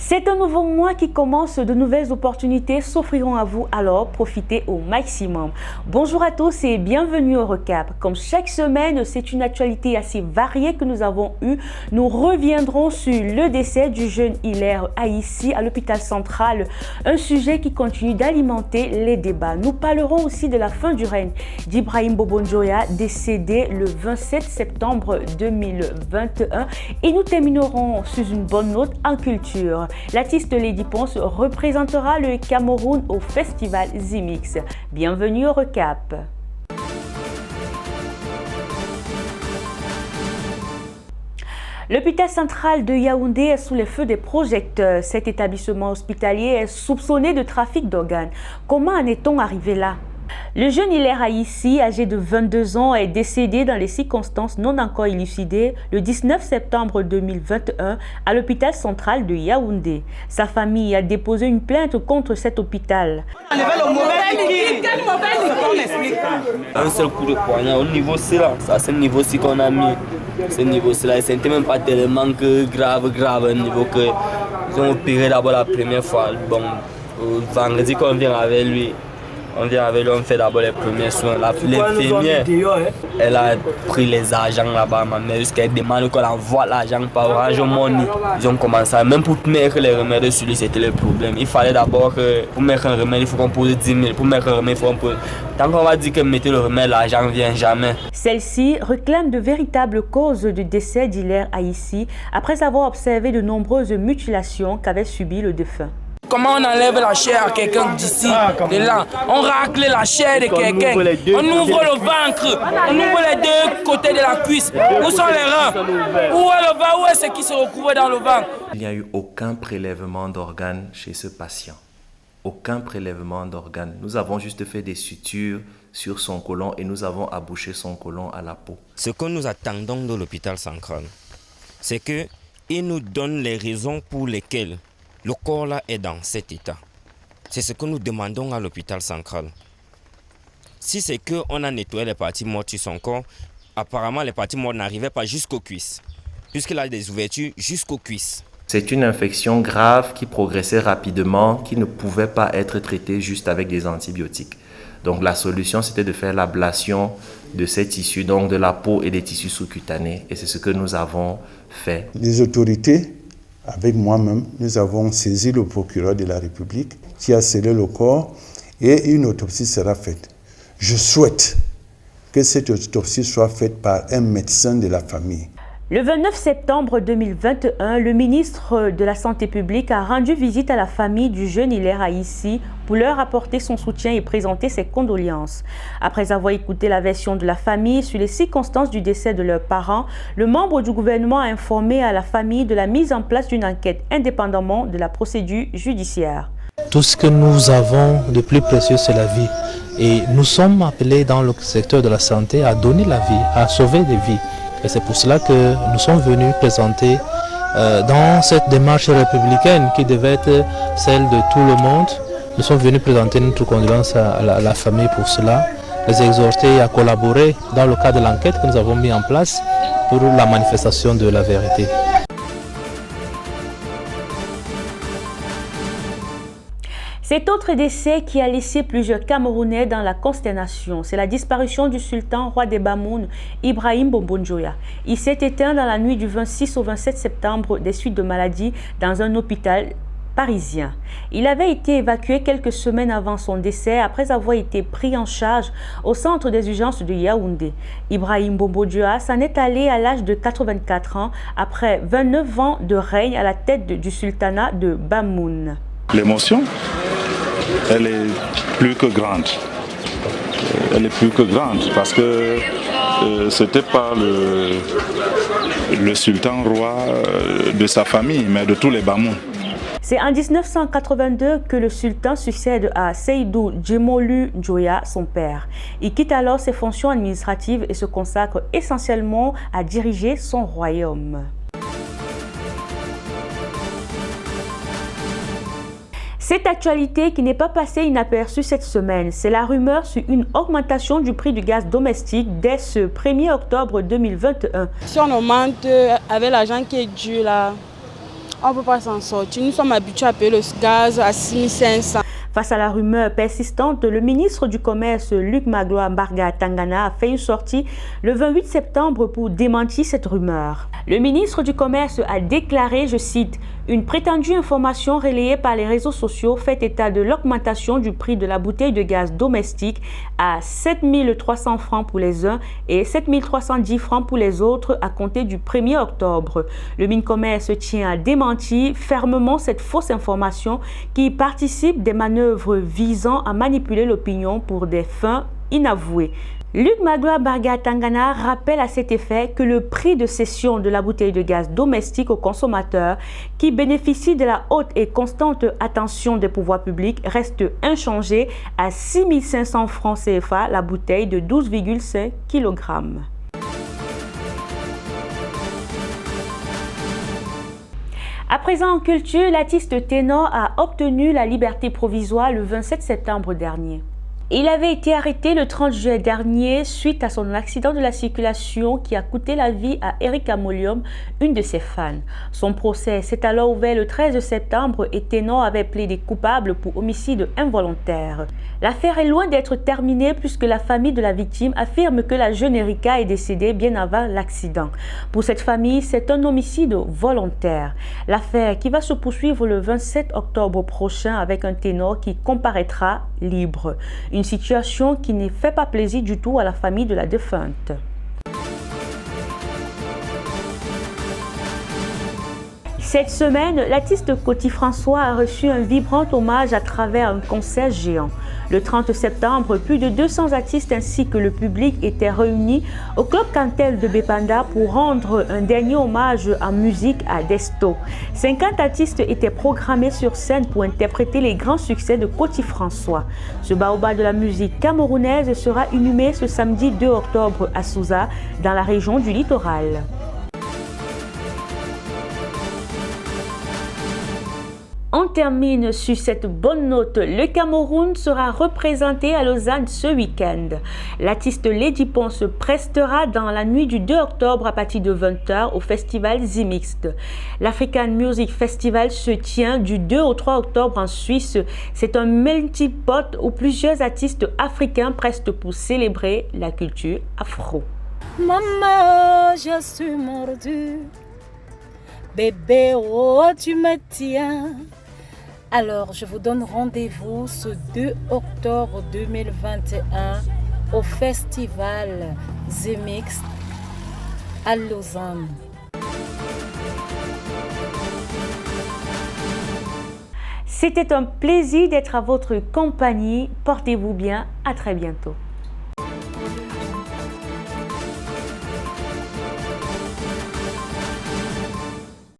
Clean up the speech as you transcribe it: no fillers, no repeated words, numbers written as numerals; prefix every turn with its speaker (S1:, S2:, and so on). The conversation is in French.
S1: C'est un nouveau mois qui commence, de nouvelles opportunités s'offriront à vous, alors profitez au maximum. Bonjour à tous et bienvenue au Recap. Comme chaque semaine, c'est une actualité assez variée que nous avons eue. Nous reviendrons sur le décès du jeune Hilaire Aïssi à l'hôpital central, un sujet qui continue d'alimenter les débats. Nous parlerons aussi de la fin du règne d'Ibrahim Bobo Njoya, décédé le 27 septembre 2021, et nous terminerons sur une bonne note en culture. L'artiste Lady Ponce représentera le Cameroun au festival Zimix. Bienvenue au Recap. L'hôpital central de Yaoundé est sous les feux des projecteurs. Cet établissement hospitalier est soupçonné de trafic d'organes. Comment en est-on arrivé là? Le jeune Hilaire Aïssi, âgé de 22 ans, est décédé dans les circonstances non encore élucidées le 19 septembre 2021 à l'hôpital central de Yaoundé. Sa famille a déposé une plainte contre cet hôpital.
S2: Un seul coup de poignard au niveau C là, ça c'est le niveau C qu'on a mis. Ce niveau C là, c'était même pas tellement que grave, un niveau que ils ont opéré d'abord la première fois. Bon, vendredi qu'on vient avec lui. On vient avec lui, on fait d'abord les premiers soins. L'infirmière, elle a pris les agents là-bas, mais jusqu'à demande qu'on envoie l'argent par Orange Money. Ils ont commencé, même pour mettre les remèdes sur lui, c'était le problème. Il fallait d'abord que pour mettre un remède, il faut qu'on pose 10 000. Pour mettre un remède, il faut qu'on pose. Tant qu'on va dire que mettez le remède, l'argent ne vient jamais.
S1: Celle-ci réclame de véritables causes du décès d'Hilaire Aïssi après avoir observé de nombreuses mutilations qu'avait subies le défunt.
S3: Comment on enlève la chair à quelqu'un d'ici, de là? On racle la chair de quelqu'un, on ouvre le ventre, on ouvre les deux côtés de la cuisse. Où sont les reins? Où est le ventre? Où est ce qui se recouvre dans le ventre?
S4: Il n'y a eu aucun prélèvement d'organes chez ce patient. Aucun prélèvement d'organes. Nous avons juste fait des sutures sur son côlon et nous avons abouché son côlon à la peau.
S5: Ce que nous attendons de l'hôpital central, c'est qu'il nous donne les raisons pour lesquelles le corps là est dans cet état. C'est ce que nous demandons à l'hôpital central. Si c'est qu'on a nettoyé les parties mortes sur son corps, apparemment les parties mortes n'arrivaient pas jusqu'aux cuisses, puisqu'il a des ouvertures jusqu'aux cuisses. C'est
S4: une infection grave qui progressait rapidement, qui ne pouvait pas être traitée juste avec des antibiotiques. Donc la solution, c'était de faire l'ablation de ces tissus, donc de la peau et des tissus sous-cutanés. Et c'est ce que nous avons fait.
S6: Les autorités, avec moi-même, nous avons saisi le procureur de la République qui a scellé le corps et une autopsie sera faite. Je souhaite que cette autopsie soit faite par un médecin de la famille.
S1: Le 29 septembre 2021, le ministre de la Santé publique a rendu visite à la famille du jeune Hilaire Aïssi pour leur apporter son soutien et présenter ses condoléances. Après avoir écouté la version de la famille sur les circonstances du décès de leurs parents, le membre du gouvernement a informé à la famille de la mise en place d'une enquête indépendamment de la procédure judiciaire.
S7: Tout ce que nous avons de plus précieux, c'est la vie. Et nous sommes appelés dans le secteur de la santé à donner la vie, à sauver des vies. Et c'est pour cela que nous sommes venus présenter dans cette démarche républicaine qui devait être celle de tout le monde. Nous sommes venus présenter notre condoléance à la famille pour cela, les exhorter à collaborer dans le cadre de l'enquête que nous avons mis en place pour la manifestation de la vérité.
S1: Cet autre décès qui a laissé plusieurs Camerounais dans la consternation, c'est la disparition du sultan roi des Bamoun, Ibrahim Bobo Njoya. Il s'est éteint dans la nuit du 26 au 27 septembre des suites de maladie dans un hôpital parisien. Il avait été évacué quelques semaines avant son décès après avoir été pris en charge au centre des urgences de Yaoundé. Ibrahim Bobo Njoya s'en est allé à l'âge de 84 ans après 29 ans de règne à la tête du sultanat de Bamoun.
S8: L'émotion, elle est plus que grande. Elle est plus que grande parce que c'était pas le sultan roi de sa famille, mais de tous les Bamoun.
S1: C'est en 1982 que le sultan succède à Seydou Djemolu Njoya, son père. Il quitte alors ses fonctions administratives et se consacre essentiellement à diriger son royaume. Cette actualité qui n'est pas passée inaperçue cette semaine, c'est la rumeur sur une augmentation du prix du gaz domestique dès ce 1er octobre 2021.
S9: Si on augmente avec l'argent qui est dû là, On ne peut pas s'en sortir. Nous sommes habitués à payer le gaz à 6500.
S1: Face à la rumeur persistante, le ministre du Commerce, Luc Magloire Mbarga Tangana, a fait une sortie le 28 septembre pour démentir cette rumeur. Le ministre du Commerce a déclaré, je cite, « Une prétendue information relayée par les réseaux sociaux fait état de l'augmentation du prix de la bouteille de gaz domestique à 7 300 francs pour les uns et 7 310 francs pour les autres à compter du 1er octobre. » Le Mincommerce tient à démentir fermement cette fausse information qui participe des manœuvres visant à manipuler l'opinion pour des fins inavouées. Luc Magloire Mbarga Tangana rappelle à cet effet que le prix de cession de la bouteille de gaz domestique aux consommateurs qui bénéficie de la haute et constante attention des pouvoirs publics reste inchangé à 6 500 francs CFA la bouteille de 12,5 kg. À présent en culture, l'artiste ténor a obtenu la liberté provisoire le 27 septembre dernier. Il avait été arrêté le 30 juillet dernier suite à son accident de la circulation qui a coûté la vie à Eric Amolium, une de ses fans. Son procès s'est alors ouvert le 13 septembre et Ténor avait plaidé coupable pour homicide involontaire. L'affaire est loin d'être terminée puisque la famille de la victime affirme que la jeune Erika est décédée bien avant l'accident. Pour cette famille, c'est un homicide volontaire. L'affaire qui va se poursuivre le 27 octobre prochain avec un Ténor qui comparaîtra libre. Une situation qui ne fait pas plaisir du tout à la famille de la défunte. Cette semaine, l'artiste Coty François a reçu un vibrant hommage à travers un concert géant. Le 30 septembre, plus de 200 artistes ainsi que le public étaient réunis au Club Cantel de Bépanda pour rendre un dernier hommage en musique à Desto. 50 artistes étaient programmés sur scène pour interpréter les grands succès de Coty François. Ce baobab de la musique camerounaise sera inhumé ce samedi 2 octobre à Souza, dans la région du littoral. On termine sur cette bonne note. Le Cameroun sera représenté à Lausanne ce week-end. L'artiste Lady Pon se prestera dans la nuit du 2 octobre à partir de 20h au festival Zimixte. L'African Music Festival se tient du 2 au 3 octobre en Suisse. C'est un melting pot où plusieurs artistes africains prestent pour célébrer la culture afro.
S10: Maman, je suis mordue. Bébé, oh, tu me tiens. Alors, je vous donne rendez-vous ce 2 octobre 2021 au festival Zimixte à Lausanne.
S1: C'était un plaisir d'être à votre compagnie. Portez-vous bien. À très bientôt.